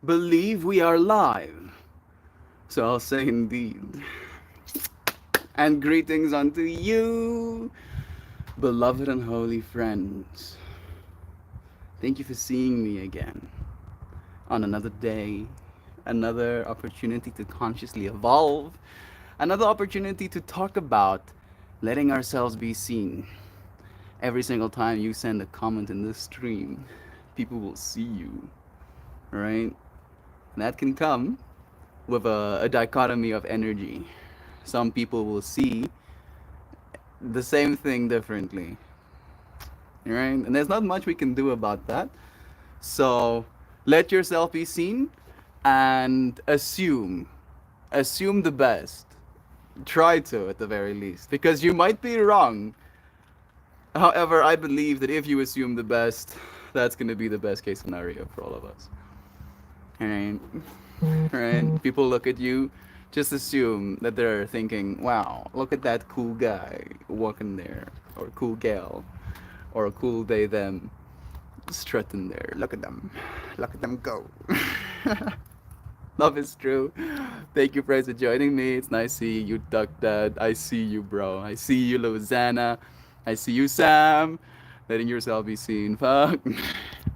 believe we are live. So I'll say indeed. And greetings unto you, beloved and holy friends. Thank you for seeing me again on another day, another opportunity to consciously evolve, another opportunity to talk about letting ourselves be seen. Every single time you send a comment in this stream, people will see you, right? And that can come with a dichotomy of energy. Some people will see the same thing differently, right? And there's not much we can do about that. So let yourself be seen and assume the best. Try to, at the very least, because you might be wrong. However, I believe that if you assume the best, that's going to be the best case scenario for all of us. Right? Right? People look at you, just assume that they're thinking, wow, look at that cool guy walking there, or cool gal, or a cool they, them, strutting there. Look at them go. Love is true. Thank you, friends, for joining me. It's nice seeing you, Duck Dad. I see you, bro. I see you, Louisiana. I see you, Sam. Letting yourself be seen. Fuck.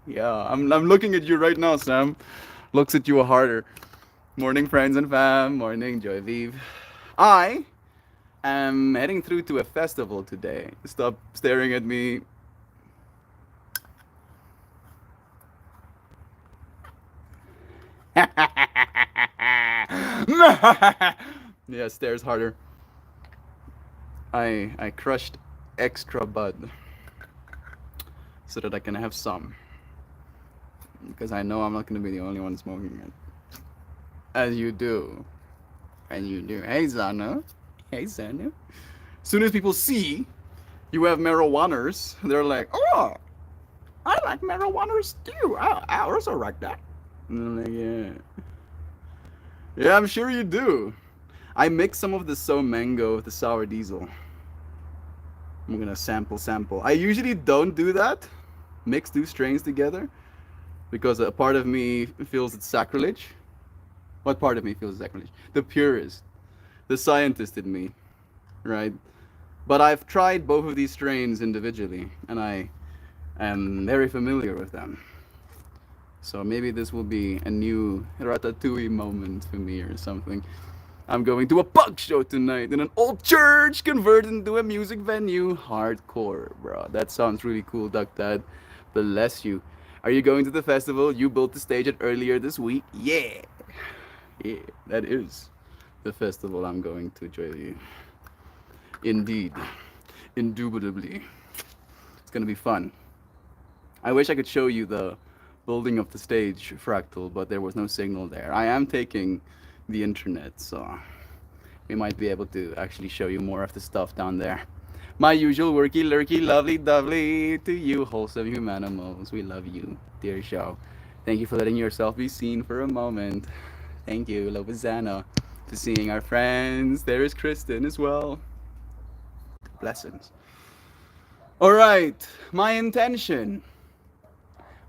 Yeah, I'm looking at you right now, Sam. Looks at you harder. Morning, friends and fam. Morning, Joy Vive. I am heading through to a festival today. Stop staring at me. Yeah, stares harder. I crushed extra bud so that I can have some, because I know I'm not gonna be the only one smoking it. As you do, and you do. Hey Zana, hey Zana. Soon as people see you have marijuaners, they're like, oh, I like marijuaners too. I also like that. And I'm like, yeah, yeah, I'm sure you do. I mix some of the So Mango with the sour diesel. I'm gonna sample. I usually don't do that, mix two strains together, because a part of me feels it's sacrilege. What part of me feels sacrilege? The purist, the scientist in me, right? But I've tried both of these strains individually, and I am very familiar with them. So maybe this will be a new Ratatouille moment for me or something. I'm going to a punk show tonight in an old church converted into a music venue. Hardcore, bro. That sounds really cool, Duck Dad. Bless you. Are you going to the festival? You built the stage at earlier this week? Yeah. Yeah, that is the festival I'm going to, Joy. Indeed. Indubitably. It's gonna be fun. I wish I could show you the building of the stage, Fractal, but there was no signal there. I am taking the internet, so we might be able to actually show you more of the stuff down there. My usual worky, lurky, lovely, dovely to you, wholesome humanimals. We love you, dear show. Thank you for letting yourself be seen for a moment. Thank you, Lobazana, for seeing our friends. There is Kristen as well. Blessings. All right, my intention.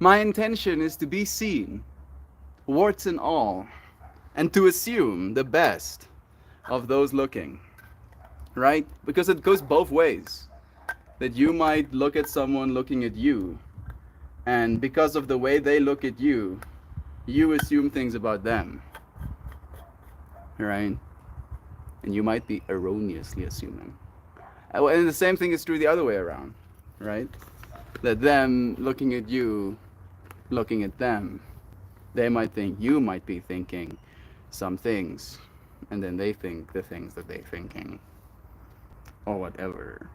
My intention is to be seen, warts and all, and to assume the best of those looking, right? Because it goes both ways. That you might look at someone looking at you, and because of the way they look at you, you assume things about them, right? And you might be erroneously assuming. And the same thing is true the other way around, right? That them looking at you, looking at them, they might think you might be thinking some things, and then they think the things that they're thinking, or whatever.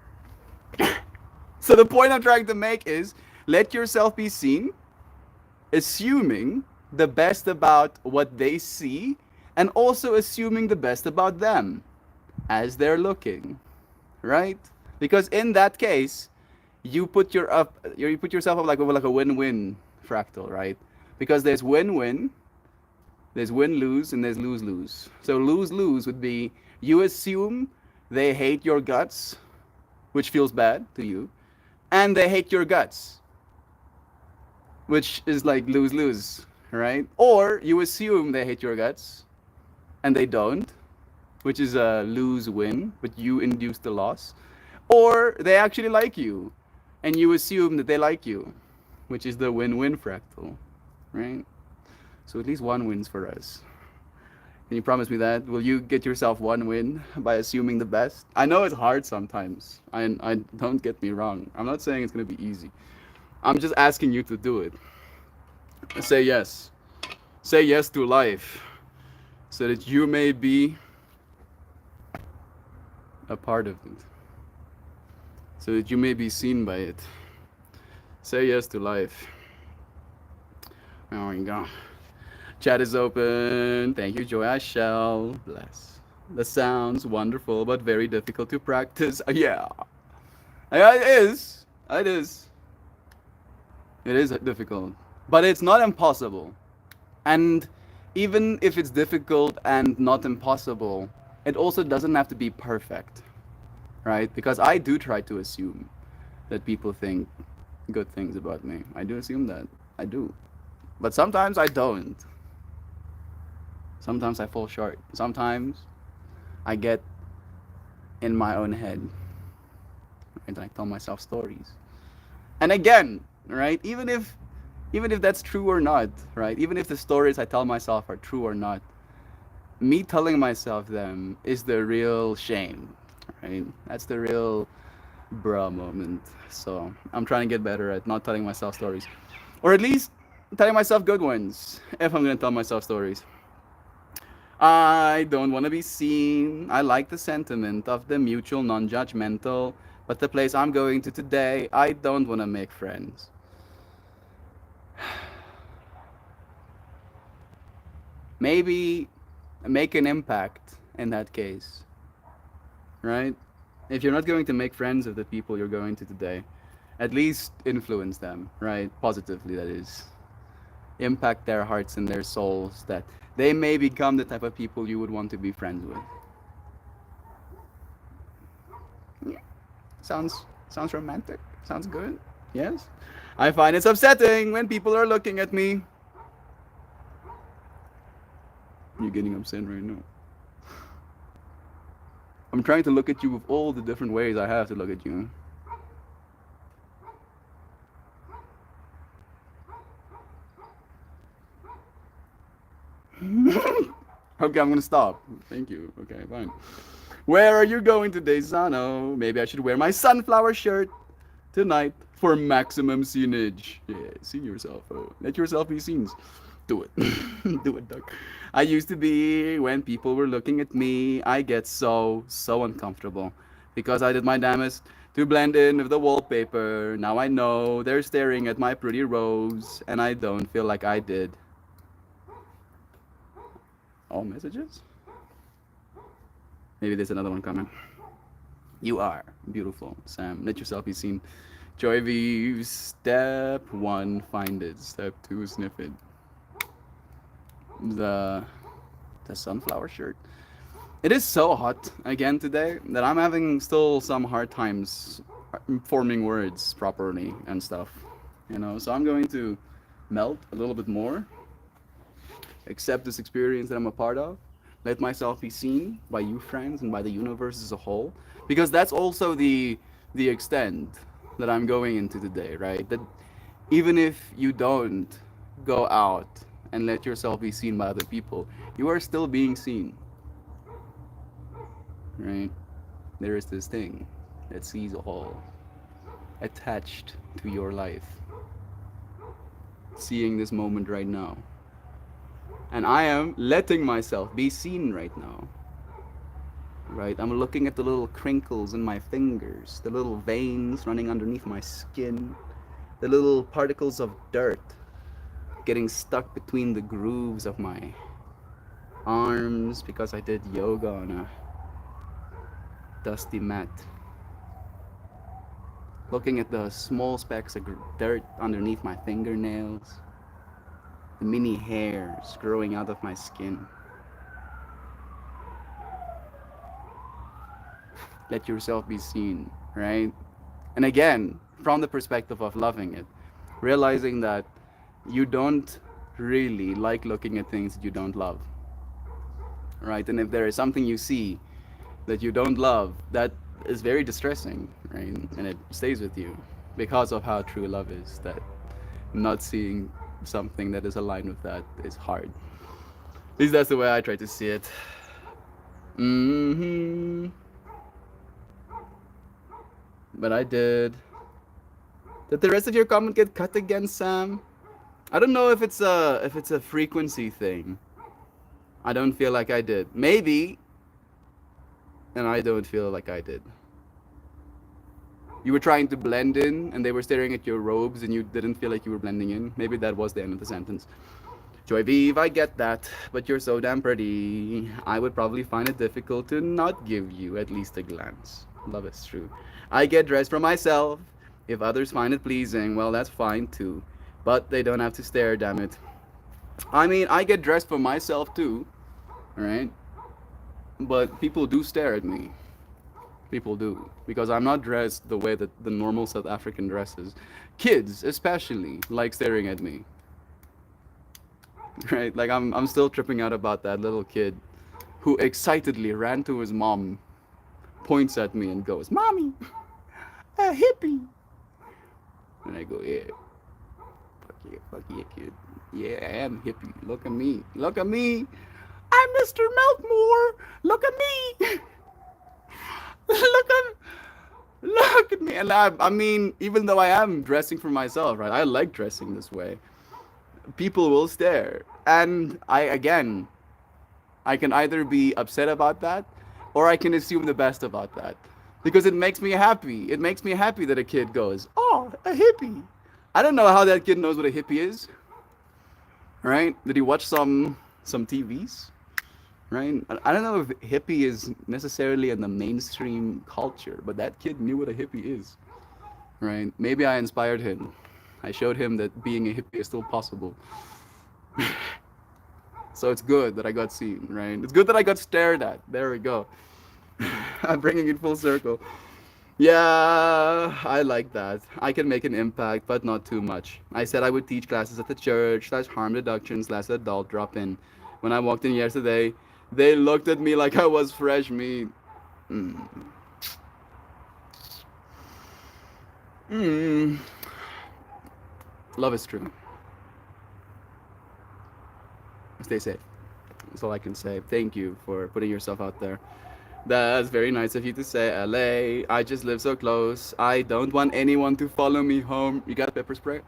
So the point I'm trying to make is let yourself be seen, assuming the best about what they see, and also assuming the best about them as they're looking, right? Because in that case, you put yourself up like a win-win fractal, right? Because there's win-win, there's win-lose, and there's lose-lose. So lose-lose would be you assume they hate your guts, which feels bad to you, and they hate your guts, which is like lose-lose, right? Or you assume they hate your guts and they don't, which is a lose win, but you induce the loss. Or they actually like you and you assume that they like you, which is the win win fractal, right? So at least one wins for us. Can you promise me that? Will you get yourself one win by assuming the best? I know it's hard sometimes. I don't get me wrong. I'm not saying it's gonna be easy. I'm just asking you to do it. Say yes. Say yes to life, so that you may be a part of it. So that you may be seen by it. Say yes to life. There we go. Chat is open. Thank you, Joy. I shall bless. That sounds wonderful, but very difficult to practice. Yeah. Yeah, it is. It is. It is difficult. But it's not impossible. And even if it's difficult and not impossible, it also doesn't have to be perfect. Right? Because I do try to assume that people think good things about me. I do assume that. I do. But sometimes I don't. Sometimes I fall short. Sometimes I get in my own head. And I tell myself stories. And again, right? Even if that's true or not, right? Even if the stories I tell myself are true or not, me telling myself them is the real shame, right? That's the real bruh moment. So I'm trying to get better at not telling myself stories. Or at least telling myself good ones if I'm gonna tell myself stories. I don't want to be seen. I like the sentiment of the mutual non-judgmental, but the place I'm going to today, I don't want to make friends. Maybe make an impact in that case, right? If you're not going to make friends with the people you're going to today, at least influence them, right? Positively, that is. Impact their hearts and their souls, that they may become the type of people you would want to be friends with. Yeah. Sounds romantic. Sounds good. Yes. I find it's upsetting when people are looking at me. You're getting upset right now. I'm trying to look at you with all the different ways I have to look at you. Okay, I'm gonna stop. Thank you. Okay, fine. Where are you going today, Zano? Maybe I should wear my sunflower shirt tonight for maximum scenage. Yeah, see yourself. Oh, let yourself be seen. Do it. Do it, Duck. I used to be, when people were looking at me, I get so uncomfortable because I did my damnest to blend in with the wallpaper. Now I know they're staring at my pretty rose, and I don't feel like I did. All messages? Maybe there's another one coming. You are beautiful, Sam. Let yourself be seen. Joy V. Step 1, find it. Step 2, sniff it. The sunflower shirt. It is so hot again today that I'm having still some hard times forming words properly and stuff. You know, so I'm going to melt a little bit more. Accept this experience that I'm a part of. Let myself be seen by you friends and by the universe as a whole. Because that's also the extent that I'm going into today, right? That even if you don't go out and let yourself be seen by other people, you are still being seen. Right? There is this thing that sees all attached to your life. Seeing this moment right now. And I am letting myself be seen right now. Right? I'm looking at the little crinkles in my fingers, the little veins running underneath my skin, the little particles of dirt getting stuck between the grooves of my arms because I did yoga on a dusty mat. Looking at the small specks of dirt underneath my fingernails, the mini hairs growing out of my skin. Let yourself be seen, right? And again, from the perspective of loving it, realizing that you don't really like looking at things that you don't love, right? And if there is something you see that you don't love, that is very distressing, right? And it stays with you because of how true love is. That not seeing something that is aligned with that is hard. At least that's the way I try to see it. Hmm. But I did. Did the rest of your comment get cut again, Sam? I don't know if it's a frequency thing. I don't feel like I did. Maybe, and I don't feel like I did. You were trying to blend in, and they were staring at your robes, and you didn't feel like you were blending in. Maybe that was the end of the sentence. Joy Vive, I get that, but you're so damn pretty. I would probably find it difficult to not give you at least a glance. Love is true. I get dressed for myself. If others find it pleasing, well, that's fine too. But they don't have to stare, damn it. I mean, I get dressed for myself too, alright? But people do stare at me. People do. Because I'm not dressed the way that the normal South African dresses. Kids, especially, like staring at me. Right? Like, I'm still tripping out about that little kid who excitedly ran to his mom, points at me, and goes, "Mommy, a hippie." And I go, "Yeah. Fuck yeah, kid. Yeah, I am hippie. Look at me. Look at me. I'm Mr. Meltmore. Look at me. Look at me." And I mean, even though I am dressing for myself, right? I like dressing this way. People will stare. And I can either be upset about that or I can assume the best about that. Because it makes me happy. It makes me happy that a kid goes, "Oh, a hippie." I don't know how that kid knows what a hippie is. Right? Did he watch some TVs? Right? I don't know if hippie is necessarily in the mainstream culture, but that kid knew what a hippie is. Right? Maybe I inspired him. I showed him that being a hippie is still possible. So it's good that I got seen, right? It's good that I got stared at. There we go. I'm bringing it full circle. Yeah, I like that. I can make an impact, but not too much. I said I would teach classes at the church, slash harm reduction, slash adult drop in. When I walked in yesterday, they looked at me like I was fresh meat. Mm. Mm. Love is true. Stay safe. That's all I can say. Thank you for putting yourself out there. That's very nice of you to say. LA, I just live so close. I don't want anyone to follow me home. You got pepper spray?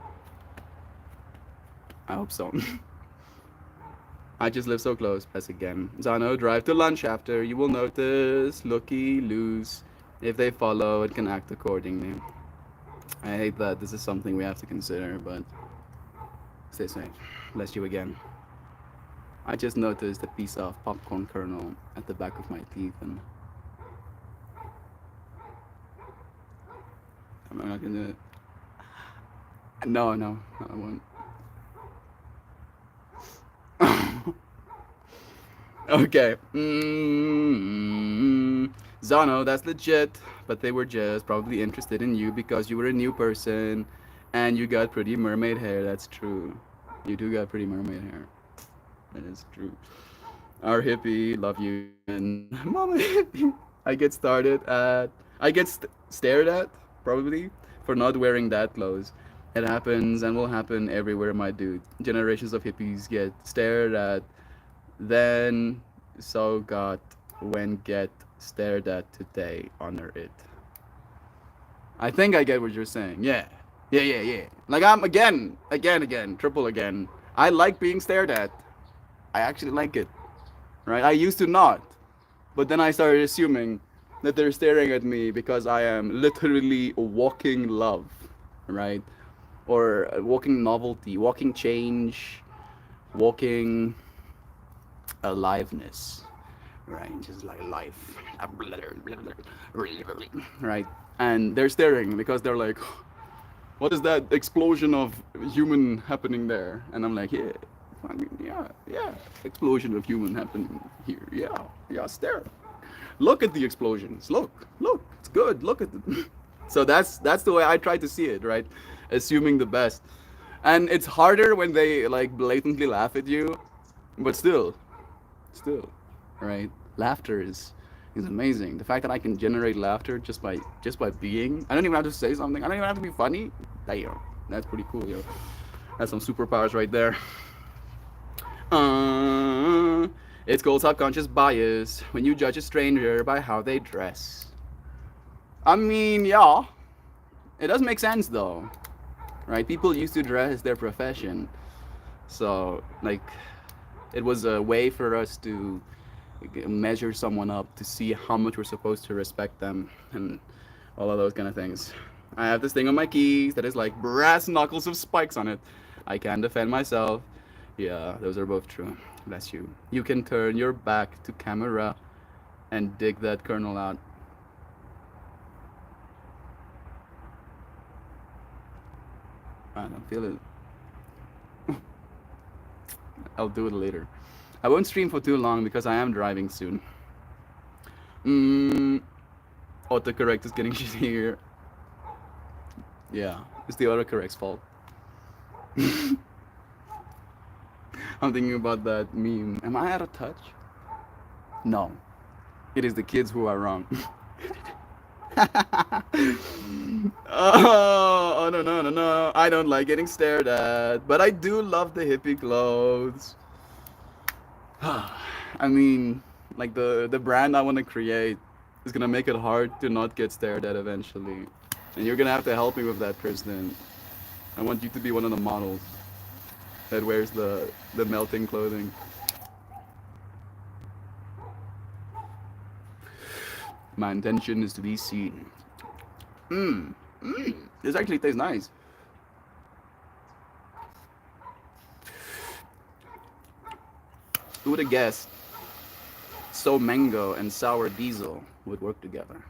I hope so. I just live so close. Press again. Zano, drive to lunch after. You will notice. Looky, loose. If they follow, it can act accordingly. I hate that this is something we have to consider, but stay safe. Bless you again. I just noticed a piece of popcorn kernel at the back of my teeth, and I'm not gonna. No, I won't. Okay. Zano, that's legit. But they were just probably interested in you because you were a new person and you got pretty mermaid hair. That's true. You do got pretty mermaid hair. That is true. Our hippie, love you. And Mama hippie. I get stared at, probably, for not wearing that clothes. It happens and will happen everywhere, my dude. Generations of hippies get stared at, then so got when get stared at today, honor it. I think I get what you're saying. Yeah. Yeah. Like I'm again, triple again. I like being stared at. I actually like it. Right? I used to not. But then I started assuming that they're staring at me because I am literally walking love, right? Or walking novelty, walking change, walking aliveness, right? Just like life, right? And they're staring because they're like, what is that explosion of human happening there? And I'm like, yeah, I mean, yeah, explosion of human happening here. Yeah, stare. Look at the explosions. Look, it's good. Look at it. So that's the way I try to see it, right? Assuming the best. And it's harder when they like blatantly laugh at you, but still, right? Laughter is amazing. The fact that I can generate laughter just by being. I don't even have to say something. I don't even have to be funny. Damn, that's pretty cool, yo. That's some superpowers right there. Uh, it's called subconscious bias when you judge a stranger by how they dress. I mean, yeah, it does make sense though, right? People used to dress as their profession, so like, it was a way for us to measure someone up to see how much we're supposed to respect them and all of those kind of things. I have this thing on my keys that is like brass knuckles of spikes on it. I can defend myself. Yeah, those are both true. Bless you. You can turn your back to camera and dig that kernel out. I don't feel it. I'll do it later. I won't stream for too long because I am driving soon. Mm, autocorrect is getting shittier. Yeah, it's the autocorrect's fault. I'm thinking about that meme. Am I out of touch? No. It is the kids who are wrong. Oh, no, no, no, no. I don't like getting stared at, but I do love the hippie clothes. I mean, like the brand I want to create is gonna make it hard to not get stared at eventually, and you're gonna have to help me with that, Kristen. I want you to be one of the models that wears the melting clothing. My intention is to be seen. This actually tastes nice. Who would have guessed so mango and sour diesel would work together?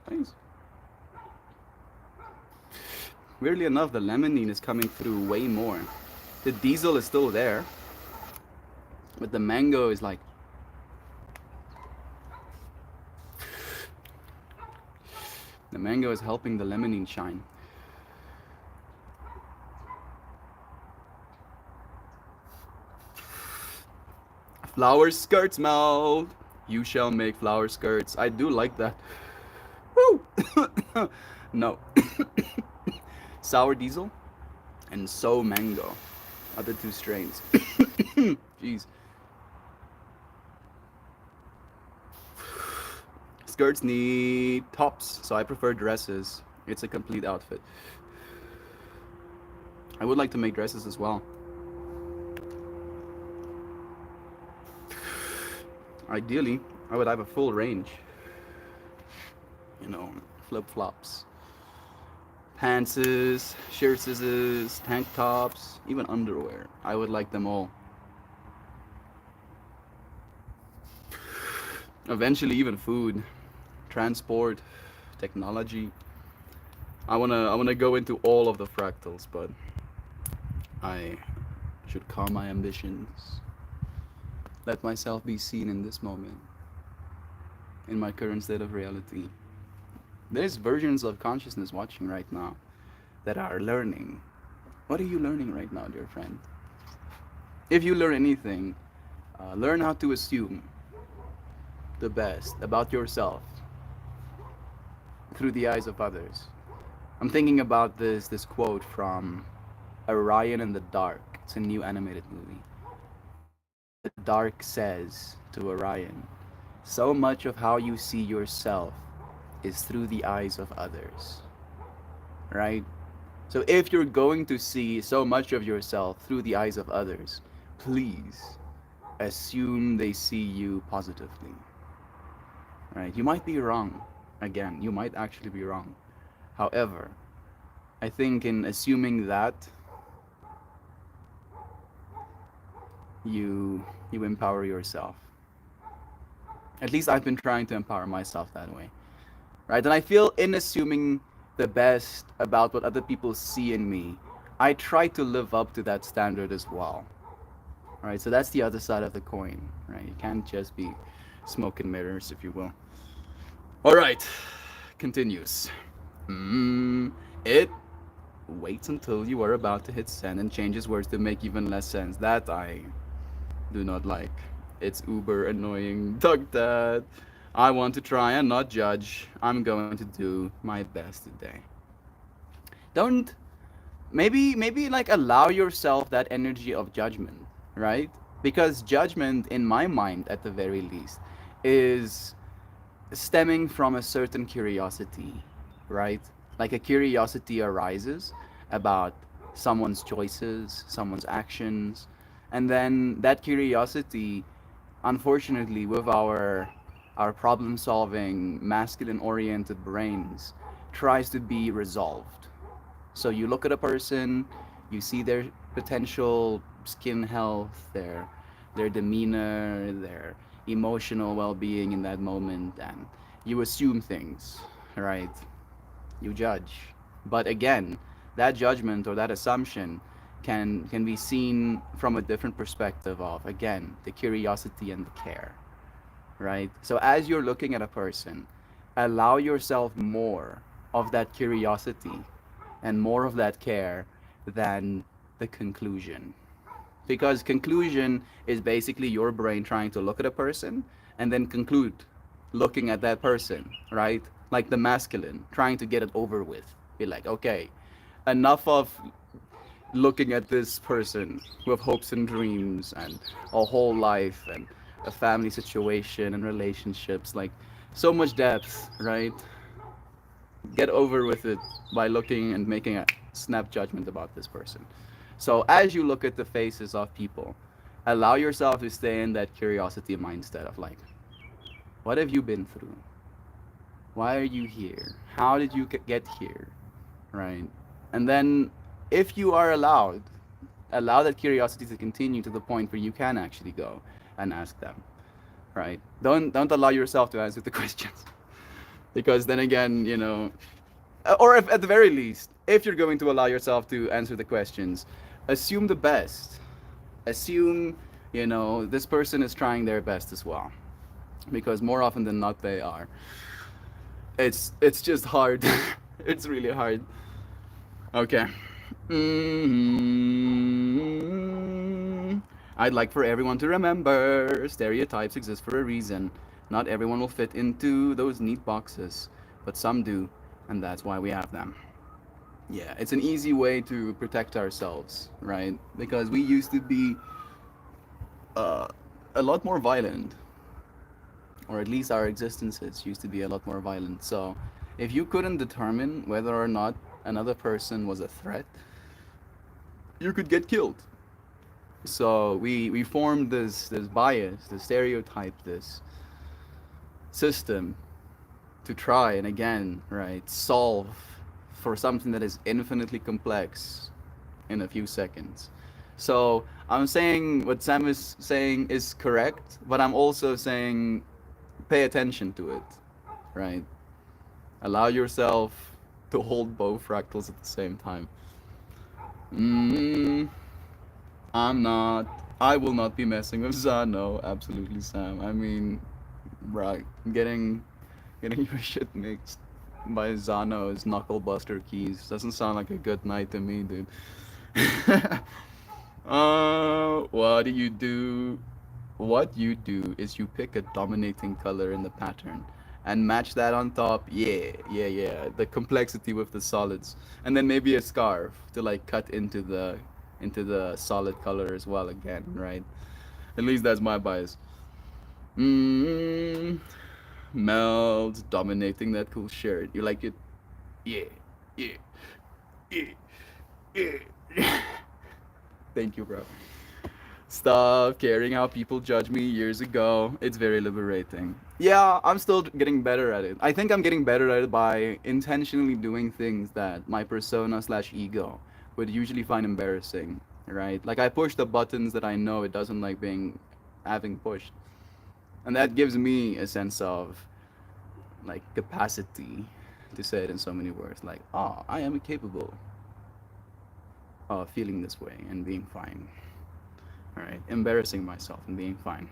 Thanks. Weirdly enough, the lemonine is coming through way more. The diesel is still there, but the mango is like, the mango is helping the lemonine shine. Flower skirts melt. You shall make flower skirts. I do like that. Woo! No. Sour diesel and so mango are the two strains. Jeez. Skirts need tops, so I prefer dresses. It's a complete outfit. I would like to make dresses as well. Ideally, I would have a full range. You know, flip-flops, pantses, shirts, tank tops, even underwear. I would like them all. Eventually, even food, transport, technology. I wanna go into all of the fractals, but I should calm my ambitions. Let myself be seen in this moment, in my current state of reality. There's versions of consciousness watching right now that are learning. What are you learning right now, dear friend? If you learn anything, learn how to assume the best about yourself through the eyes of others. I'm thinking about this quote from Orion in the Dark. It's a new animated movie. The Dark says to Orion, so much of how you see yourself is through the eyes of others. Right? So if you're going to see so much of yourself through the eyes of others, please assume they see you positively. Right? You might be wrong. Again, you might actually be wrong. However, I think in assuming that, you empower yourself. At least I've been trying to empower myself that way. Right? And I feel in assuming the best about what other people see in me, I try to live up to that standard as well. Right? So that's the other side of the coin, right? You can't just be smoke and mirrors, if you will. All right, continues. It waits until you are about to hit send and changes words to make even less sense. That I do not like. It's uber annoying. Dog that. I want to try and not judge. I'm going to do my best today. Don't maybe like allow yourself that energy of judgment, right? Because judgment in my mind at the very least is stemming from a certain curiosity, right? Like a curiosity arises about someone's choices, someone's actions, and then that curiosity, unfortunately, with our problem solving, masculine oriented brains, tries to be resolved. So you look at a person, you see their potential skin health, their demeanor, their emotional well-being in that moment, and you assume things, right? You judge. But again, that judgment or that assumption can be seen from a different perspective of again the curiosity and the care, right? So as you're looking at a person, allow yourself more of that curiosity and more of that care than the conclusion. Because conclusion is basically your brain trying to look at a person and then conclude looking at that person, right? Like the masculine, trying to get it over with. Be like, okay, enough of looking at this person with hopes and dreams and a whole life and a family situation and relationships, like so much depth, right? Get over with it by looking and making a snap judgment about this person. So as you look at the faces of people, allow yourself to stay in that curiosity mindset of like, what have you been through? Why are you here? How did you get here? Right? And then if you are allowed, allow that curiosity to continue to the point where you can actually go and ask them. Right? Don't allow yourself to answer the questions. Because then again, or if, at the very least, if you're going to allow yourself to answer the questions, assume the best. Assume, this person is trying their best as well. Because more often than not, they are. It's just hard. It's really hard. Okay. Mm-hmm. I'd like for everyone to remember stereotypes exist for a reason. Not everyone will fit into those neat boxes, but some do, and that's why we have them. Yeah, it's an easy way to protect ourselves, right? Because we used to be uh, a lot more violent, or at least our existences used to be a lot more violent. So, if you couldn't determine whether or not another person was a threat, you could get killed. So we formed this bias, this stereotype, this system to try and again, right, solve for something that is infinitely complex in a few seconds. So I'm saying what Sam is saying is correct, but I'm also saying pay attention to it, right? Allow yourself to hold both fractals at the same time. Mm, I'm not. I will not be messing with Zano. Absolutely, Sam. I mean, right, getting your shit mixed by Zano's Knucklebuster keys doesn't sound like a good night to me, dude. What do you do? What you do is you pick a dominating color in the pattern and match that on top. Yeah, yeah, yeah. The complexity with the solids, and then maybe a scarf to like cut into the solid color as well again, right? At least that's my bias. Mm, Meld dominating that cool shirt. You like it? Yeah, yeah, yeah, yeah. Thank you, bro. Stop caring how people judge me years ago. It's very liberating. Yeah, I'm still getting better at it. I think I'm getting better at it by intentionally doing things that my persona slash ego would usually find embarrassing, right? Like I push the buttons that I know it doesn't like being having pushed. And that gives me a sense of like capacity to say it in so many words. Like, oh, I am capable of feeling this way and being fine. All right, embarrassing myself and being fine.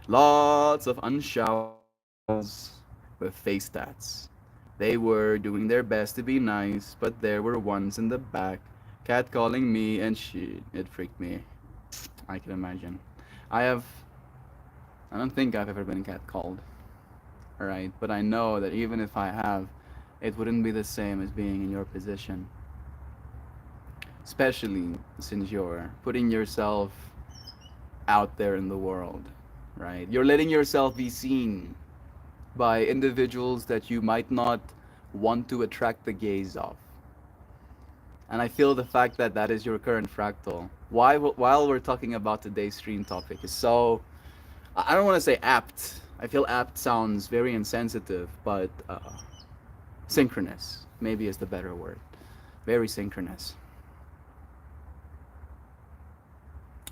Lots of unshowered girls with face tats. They were doing their best to be nice, but there were ones in the back catcalling me and shit. It freaked me. I can imagine. I have. I don't think I've ever been catcalled. Alright, but I know that even if I have, it wouldn't be the same as being in your position. Especially since you're putting yourself out there in the world, right? You're letting yourself be seen by individuals that you might not want to attract the gaze of. And I feel the fact that that is your current fractal. While we're talking about today's stream topic is so, I don't want to say apt. I feel apt sounds very insensitive, but synchronous maybe is the better word. Very synchronous.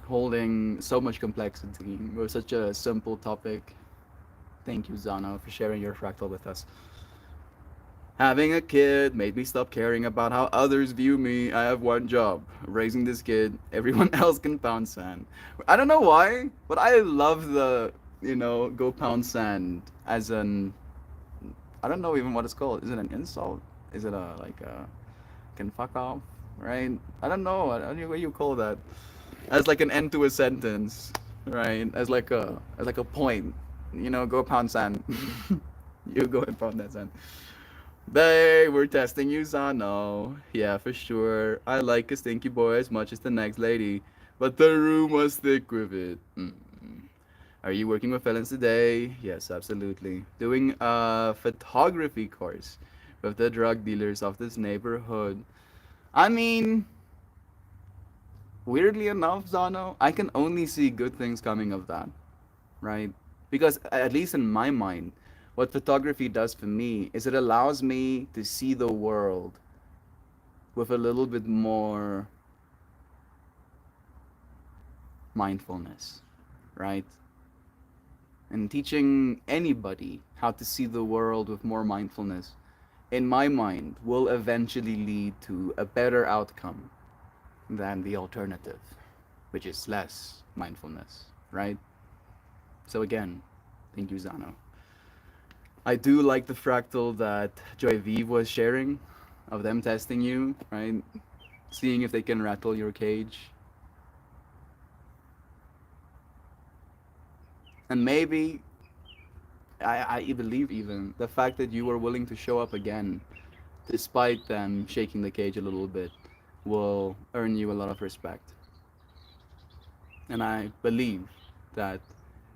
Holding so much complexity with such a simple topic. Thank you, Zano, for sharing your fractal with us. Having a kid made me stop caring about how others view me. I have one job, raising this kid. Everyone else can pound sand. I don't know why, but I love the, go pound sand as an, I don't know even what it's called. Is it an insult? Is it a, like a, can fuck off? Right? I don't know. I don't know what you call that. As like an end to a sentence, right? As like a point. Go pound sand. You go and pound that sand. They were testing you, Zano. Yeah, for sure. I like a stinky boy as much as the next lady, but the room was thick with it. Are you working with felons today? Yes, absolutely. Doing a photography course with the drug dealers of this neighborhood. I mean, weirdly enough, Zano, I can only see good things coming of that, right? Because at least in my mind, what photography does for me is it allows me to see the world with a little bit more mindfulness, right? And teaching anybody how to see the world with more mindfulness, in my mind, will eventually lead to a better outcome than the alternative, which is less mindfulness, right? So again, thank you, Zano. I do like the fractal that Joy V was sharing of them testing you, right? Seeing if they can rattle your cage. And maybe, I believe even, the fact that you were willing to show up again, despite them shaking the cage a little bit, will earn you a lot of respect. And I believe that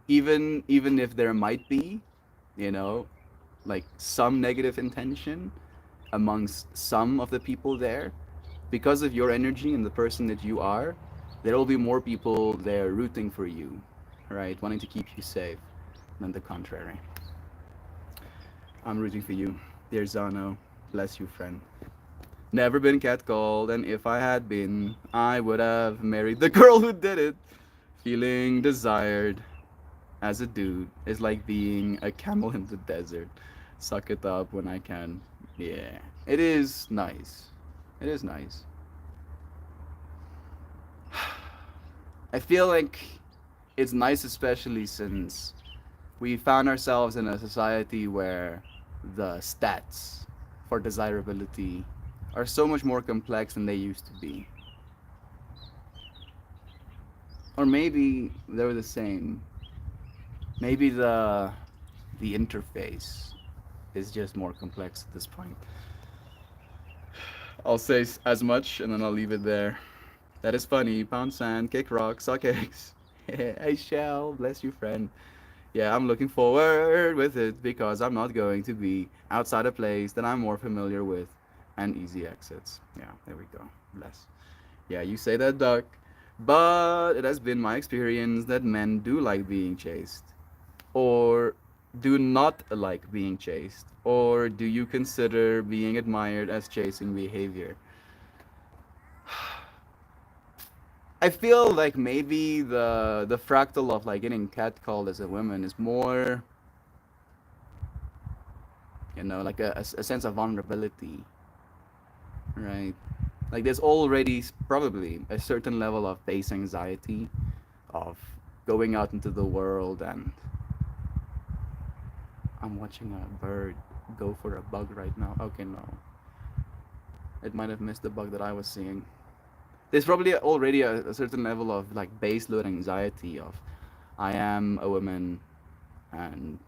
even if there might be, you know, like some negative intention amongst some of the people there, because of your energy and the person that you are, there will be more people there rooting for you, right? Wanting to keep you safe than the contrary. I'm rooting for you, dear Zano. Bless you, friend. Never been catcalled, and if I had been, I would have married the girl who did it. Feeling desired as a dude is like being a camel in the desert. Suck it up when I can. Yeah, it is nice. It is nice. I feel like it's nice, especially since we found ourselves in a society where the stats for desirability are so much more complex than they used to be. Or maybe they're the same. Maybe the interface is just more complex at this point. I'll say as much and then I'll leave it there. That is funny. Pound sand, kick rock, suck eggs. I shall. Bless you, friend. Yeah, I'm looking forward with it because I'm not going to be outside a place that I'm more familiar with and easy exits. Yeah, there we go. Bless. Yeah, you say that, Duck. But it has been my experience that men do like being chased. Or do not like being chased? Or do you consider being admired as chasing behavior? I feel like maybe the fractal of like getting catcalled as a woman is more, like a sense of vulnerability, right? Like there's already probably a certain level of base anxiety of going out into the world, and I'm watching a bird go for a bug right now. Okay, no. It might have missed the bug that I was seeing. There's probably already a certain level of like base load anxiety of I am a woman, and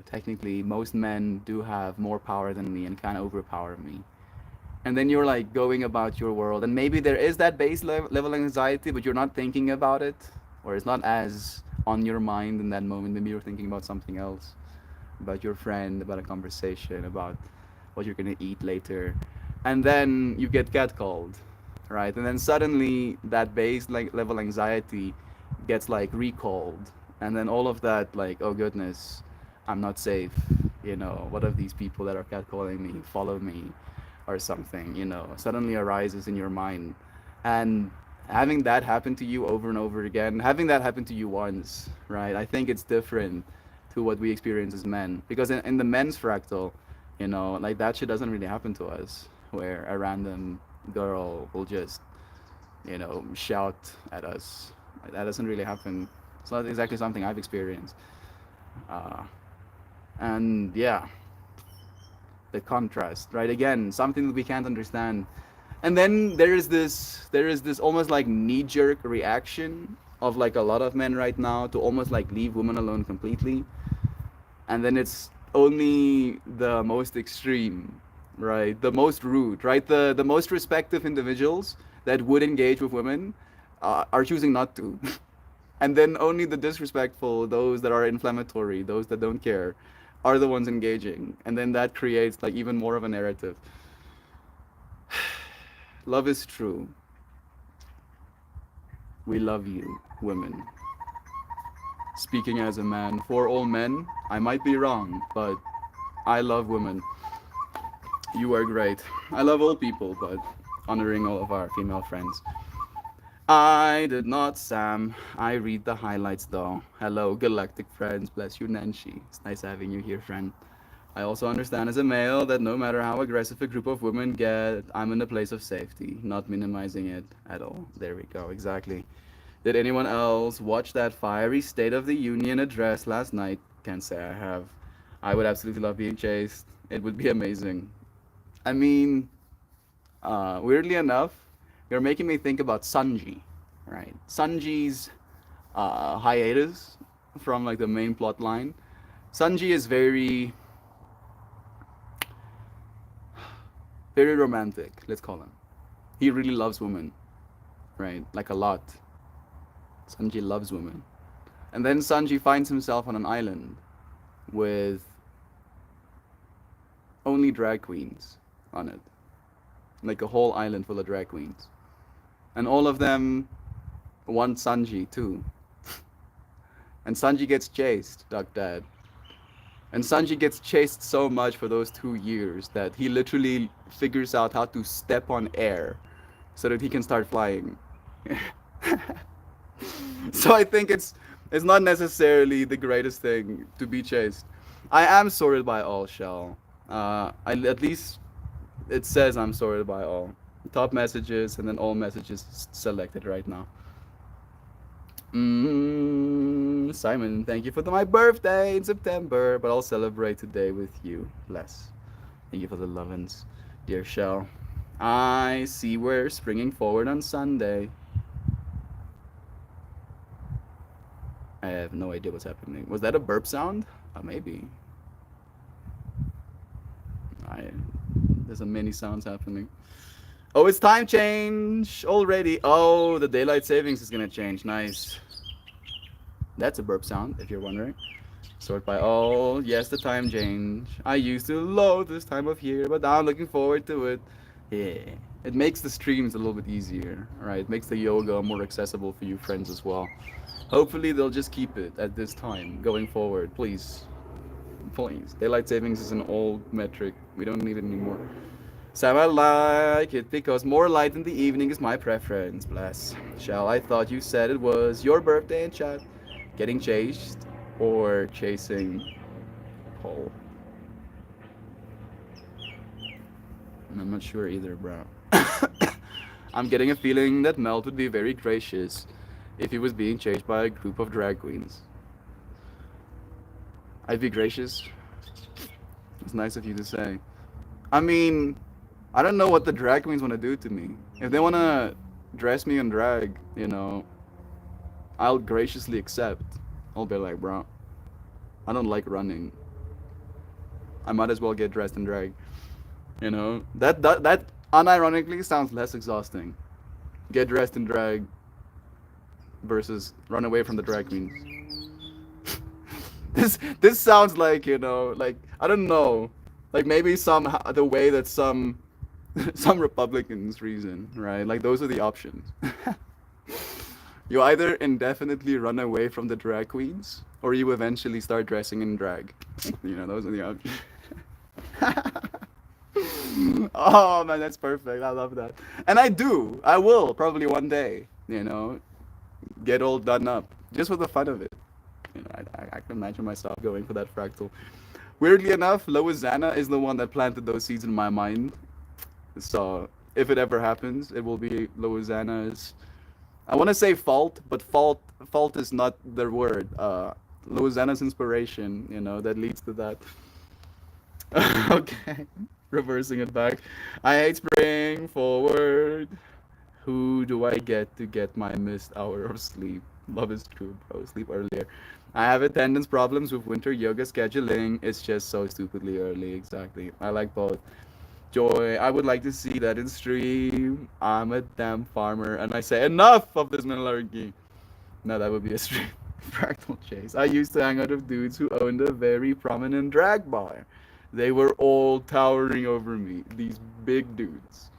technically most men do have more power than me and can overpower me. And then you're like going about your world, and maybe there is that base level anxiety, but you're not thinking about it, or it's not as on your mind in that moment. Maybe you're thinking about something else, about your friend, about a conversation, about what you're gonna eat later, and then you get catcalled, right? And then suddenly that base like level anxiety gets like recalled, and then all of that like, oh goodness, I'm not safe. What if these people that are catcalling me follow me, or something? Suddenly arises in your mind, and having that happen to you over and over again, having that happen to you once, right? I think it's different to what we experience as men, because in the men's fractal, like that shit doesn't really happen to us, where a random girl will just shout at us. Like, that doesn't really happen. It's not exactly something I've experienced. uh, and yeah, the contrast, right? Again, something that we can't understand. And then there is this almost like knee-jerk reaction of like a lot of men right now to almost like leave women alone completely. And then it's only the most extreme, right? The most rude, right? The most respective individuals that would engage with women are choosing not to. And then only the disrespectful, those that are inflammatory, those that don't care, are the ones engaging. And then that creates like even more of a narrative. Love is true. We love you, women. Speaking as a man, for all men, I might be wrong, but I love women. You are great. I love all people, but honoring all of our female friends. I did not, Sam. I read the highlights though. Hello, galactic friends. Bless you, Nancy. It's nice having you here, friend. I also understand as a male that no matter how aggressive a group of women get, I'm in a place of safety, not minimizing it at all. There we go, exactly. Did anyone else watch that fiery State of the Union address last night? Can't say I have. I would absolutely love being chased. It would be amazing. I mean, weirdly enough, you're making me think about Sanji, right? Sanji's hiatus from like the main plot line. Sanji is very, very romantic. Let's call him. He really loves women, right? Like a lot. Sanji loves women, and then Sanji finds himself on an island with only drag queens on it, like a whole island full of drag queens, and all of them want Sanji too. And Sanji gets chased, Duck Dad. And Sanji gets chased so much for those 2 years that he literally figures out how to step on air so that he can start flying. So I think it's not necessarily the greatest thing to be chased. I am sorted by all, Shell. I at least it says I'm sorted by all. Top messages and then all messages selected right now. Simon, thank you for my birthday in September, but I'll celebrate today with you. Bless. Thank you for the lovin's, dear Shell. I see we're springing forward on Sunday. I have no idea what's happening. Was that a burp sound? Maybe. I There's a many sounds happening. Oh, it's time change already. Oh, the daylight savings is gonna change. Nice. That's a burp sound, if you're wondering. Sort by all. Yes, the time change. I used to loathe this time of year, but now I'm looking forward to it. Yeah. It makes the streams a little bit easier, right? It makes the yoga more accessible for you friends as well. Hopefully they'll just keep it at this time going forward. Please. Please. Daylight savings is an old metric. We don't need it anymore. Sam, I like it because more light in the evening is my preference. Bless. Shall, I thought you said it was your birthday in chat. Getting chased or chasing Paul? I'm not sure either, bro. I'm getting a feeling that Melt would be very gracious if he was being chased by a group of drag queens. I'd be gracious. It's nice of you to say. I mean, I don't know what the drag queens want to do to me. If they want to dress me in drag, I'll graciously accept. I'll be like, bro, I don't like running. I might as well get dressed in drag. That unironically sounds less exhausting. Get dressed in drag versus run away from the drag queens. This sounds like like I don't know, like maybe somehow the way that some some Republicans reason, right? Like those are the options. You either indefinitely run away from the drag queens, or you eventually start dressing in drag. Those are the options. Oh man, that's perfect. I love that. And I will probably one day, get all done up just for the fun of it. I can imagine myself going for that fractal. Weirdly enough, Loizana is the one that planted those seeds in my mind. So if it ever happens, it will be Loizana's. I want to say fault, but fault is not the word. Loizana's inspiration, that leads to that. Okay, reversing it back. I hate spring forward. Who do I get my missed hour of sleep? Love is true, bro. Sleep earlier. I have attendance problems with winter yoga scheduling. It's just so stupidly early. Exactly. I like both. Joy, I would like to see that in stream. I'm a damn farmer, and I say enough of this malarkey. No, that would be a stream. Fractal chase. I used to hang out with dudes who owned a very prominent drag bar. They were all towering over me. These big dudes.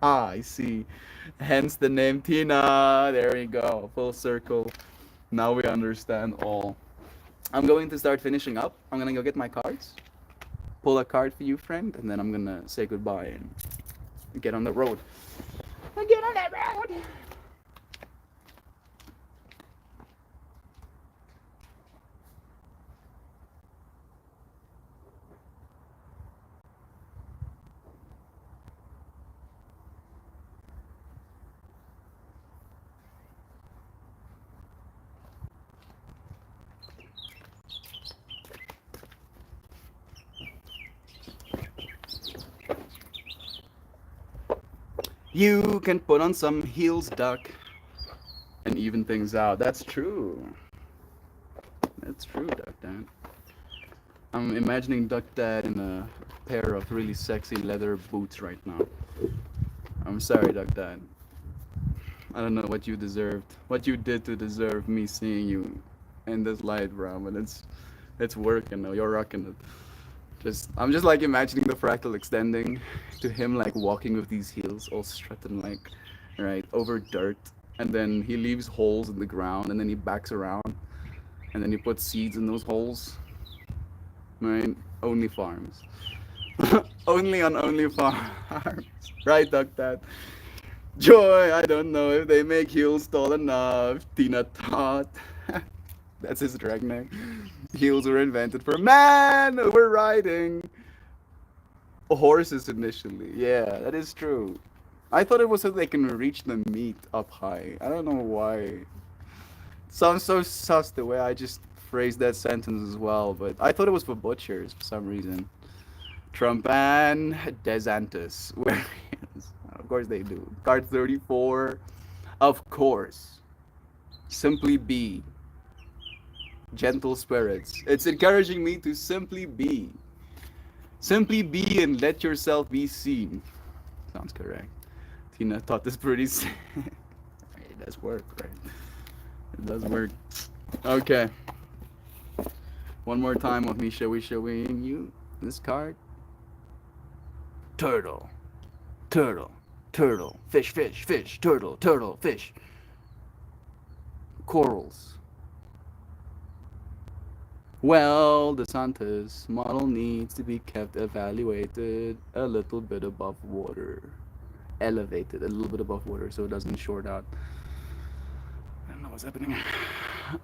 Ah, I see. Hence the name Tina. There we go. Full circle. Now we understand all. I'm going to start finishing up. I'm gonna go get my cards. Pull a card for you, friend, and then I'm gonna say goodbye and get on the road. Get on that road. You can put on some heels, duck, and even things out. That's true. That's true, Duck Dad. I'm imagining Duck Dad in a pair of really sexy leather boots right now. I'm sorry, Duck Dad. I don't know what you deserved, what you did to deserve me seeing you in this light, bro. But it's working though. You're rocking it. I'm just like imagining the fractal extending to him like walking with these heels all strutting like right over dirt, and then he leaves holes in the ground, and then he backs around, and then he puts seeds in those holes. Right? Only farms. Only on Only Farms. Right, Duck Dad? Joy, I don't know if they make heels tall enough. Tina Tot. That's his drag name. Heels were invented for man. We're riding horses initially. Yeah, that is true. I thought it was so they can reach the meat up high. I don't know why. Sounds so sus the way I just phrased that sentence as well, but I thought it was for butchers for some reason. Trump and DeSantis. Where is? Of course they do. Card 34. Of course. Simply be. Gentle spirits. It's encouraging me to simply be. Simply be and let yourself be seen. Sounds correct. Tina thought this pretty sick. It does work, right? It does work. Okay. One more time with me showing you this card. Turtle. Turtle. Turtle. Fish, fish, fish. Turtle, turtle, fish. Corals. Well, DeSantis model needs to be kept evaluated a little bit above water. Elevated a little bit above water so it doesn't short out. I don't know what's happening.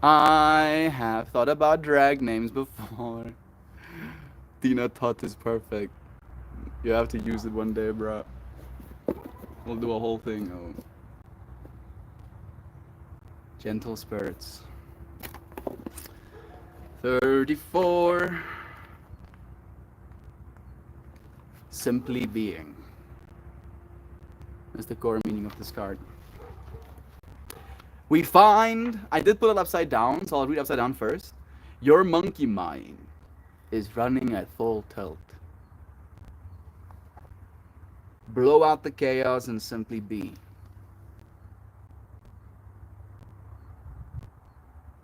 I have thought about drag names before. Tina Tot is perfect. You have to use it one day, bro. We'll do a whole thing of gentle spirits. 34. Simply being. That's the core meaning of this card. We find, I did put it upside down, so I'll read upside down first. Your monkey mind is running at full tilt. Blow out the chaos and simply be.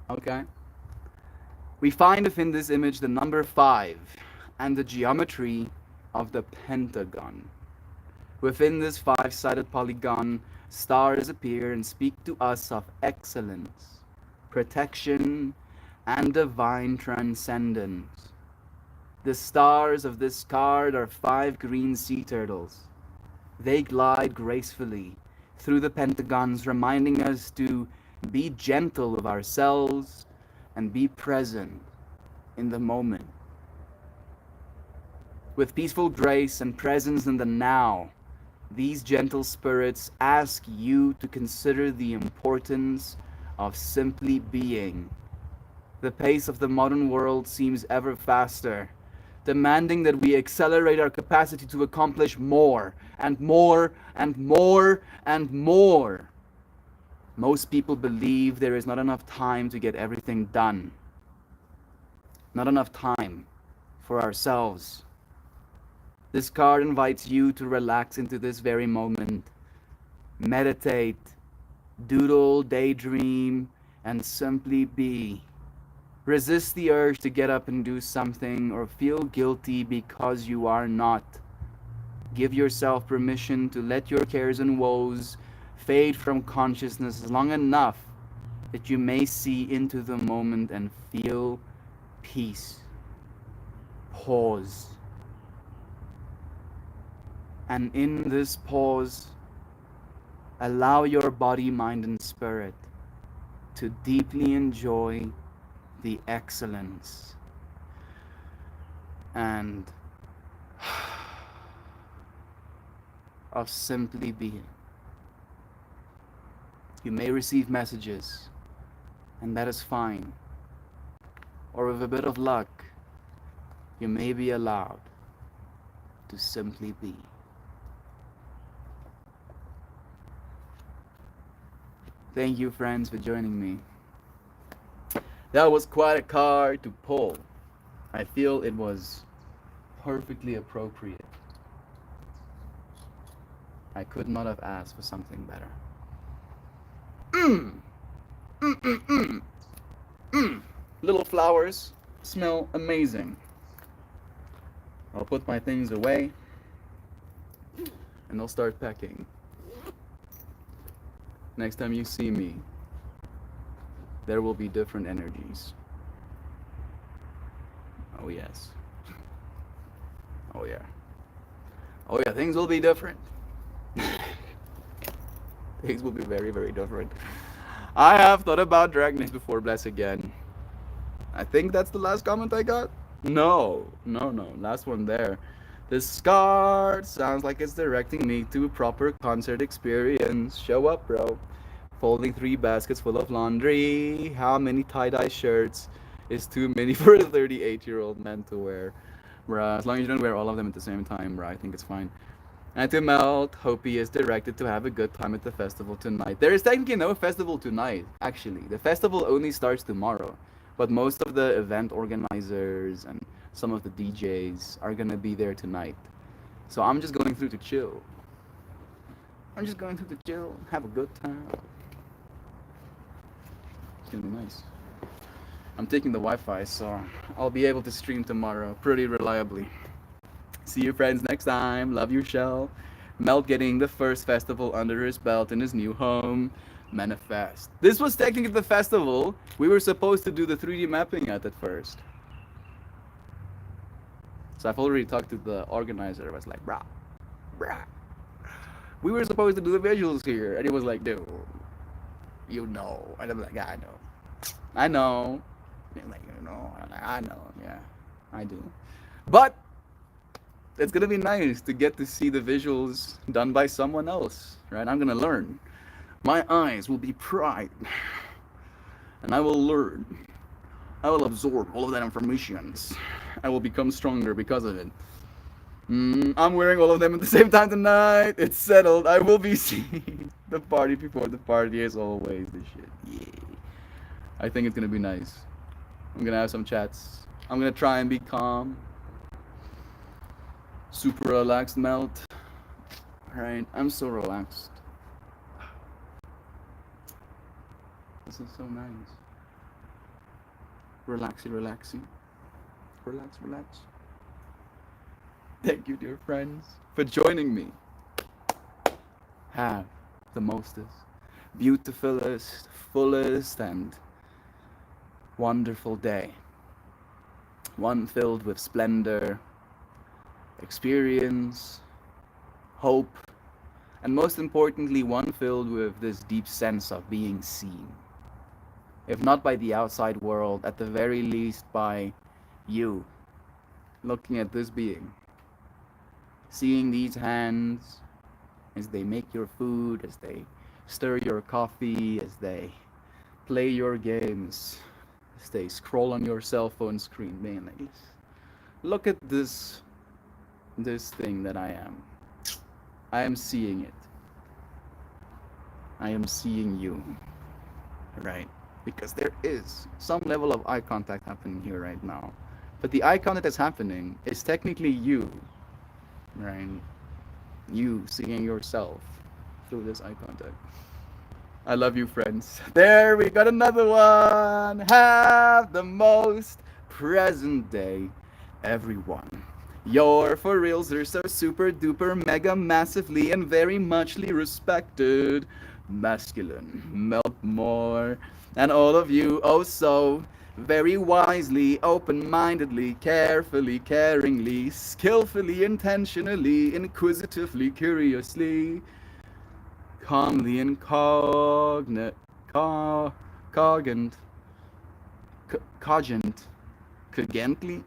Okay. We find within this image the number 5 and the geometry of the pentagon. Within this 5-sided polygon, stars appear and speak to us of excellence, protection, and divine transcendence. The stars of this card are 5 green sea turtles. They glide gracefully through the pentagons, reminding us to be gentle with ourselves and be present in the moment. With peaceful grace and presence in the now, these gentle spirits ask you to consider the importance of simply being. The pace of the modern world seems ever faster, demanding that we accelerate our capacity to accomplish more and more and more and more. Most people believe there is not enough time to get everything done. Not enough time for ourselves. This card invites you to relax into this very moment. Meditate, doodle, daydream, and simply be. Resist the urge to get up and do something or feel guilty because you are not. Give yourself permission to let your cares and woes fade from consciousness long enough that you may see into the moment and feel peace. Pause. And in this pause, allow your body, mind, and spirit to deeply enjoy the excellence and of simply being. You may receive messages, and that is fine. Or with a bit of luck, you may be allowed to simply be. Thank you, friends, for joining me. That was quite a card to pull. I feel it was perfectly appropriate. I could not have asked for something better. Little flowers smell amazing. I'll put my things away and I'll start packing. Next time you see me, there will be different energies. Oh yes. Oh yeah. Oh yeah, things will be different. Things will be very, very different. I have thought about Drag Race before, bless again. I think that's the last comment I got. No. Last one there. This card sounds like it's directing me to a proper concert experience. Show up, bro. Folding 3 baskets full of laundry. How many tie-dye shirts is too many for a 38-year-old man to wear? Bruh, as long as you don't wear all of them at the same time, bruh, I think it's fine. And to Melt, hope he is directed to have a good time at the festival tonight. There is technically no festival tonight, actually. The festival only starts tomorrow. But most of the event organizers and some of the DJs are gonna be there tonight. So I'm just going through to chill. Have a good time. It's gonna be nice. I'm taking the Wi-Fi, so I'll be able to stream tomorrow pretty reliably. See you friends next time. Love you, Shell. Melt getting the first festival under his belt in his new home. Manifest. This was technically the festival we were supposed to do the 3D mapping at first. So I've already talked to the organizer. I was like, brah. We were supposed to do the visuals here. And he was like, dude, you know. And I'm like, yeah, I know. And I'm like, you know. I'm like, I know, yeah, I do. But It's gonna be nice to get to see the visuals done by someone else, right? I'm gonna learn. My eyes will be pride, and I will learn. I will absorb all of that information. I will become stronger because of it. I'm wearing all of them at the same time tonight. It's settled. I will be seeing the party before the party as always. This shit. Yeah. I think it's gonna be nice. I'm gonna have some chats. I'm gonna try and be calm. Super relaxed melt. Alright, I'm so relaxed. This is so nice. Relaxy, relaxy. Relax, relax. Thank you, dear friends, for joining me. Have the mostest, beautifulest, fullest, and wonderful day. One filled with splendor, experience, hope, and most importantly, one filled with this deep sense of being seen. If not by the outside world, at the very least by you, looking at this being. Seeing these hands as they make your food, as they stir your coffee, as they play your games, as they scroll on your cell phone screen, man, like, look at this thing that I am. I am seeing it. I am seeing you. Right? Because there is some level of eye contact happening here right now. But the eye contact that's happening is technically you. Right? You seeing yourself through this eye contact. I love you, friends. There, we got another one. Have the most present day, everyone. You're for reals are so super duper mega massively and very muchly respected. Masculine, melt more. And all of you, oh so very wisely, open mindedly, carefully, caringly, skillfully, intentionally, inquisitively, curiously, calmly and cogent, cogently,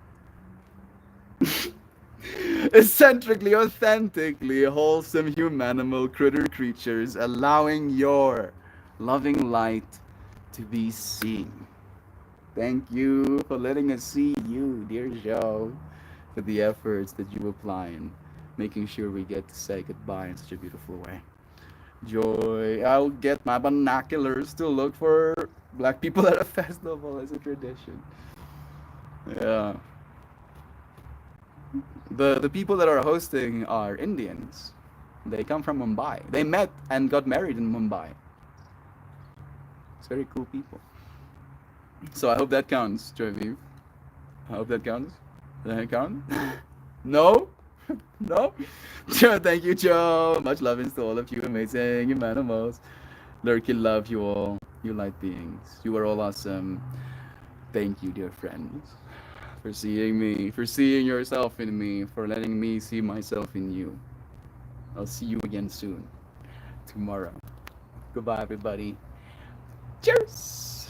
eccentrically, authentically, wholesome humanimal critter creatures, allowing your loving light to be seen. Thank you for letting us see you, dear Joe, for the efforts that you apply in making sure we get to say goodbye in such a beautiful way. Joy, I'll get my binoculars to look for black people at a festival as a tradition. Yeah. The people that are hosting are Indians. They come from Mumbai. They met and got married in Mumbai. It's very cool people. So I hope that counts, Joviv. I hope that counts. Does that count? No? No? Thank you, Joe. Much love to all of you amazing animals. Lurky, love you all. You light beings. You are all awesome. Thank you, dear friends, for seeing me, for seeing yourself in me, for letting me see myself in you. I'll see you again soon. Tomorrow. Goodbye, everybody. Cheers!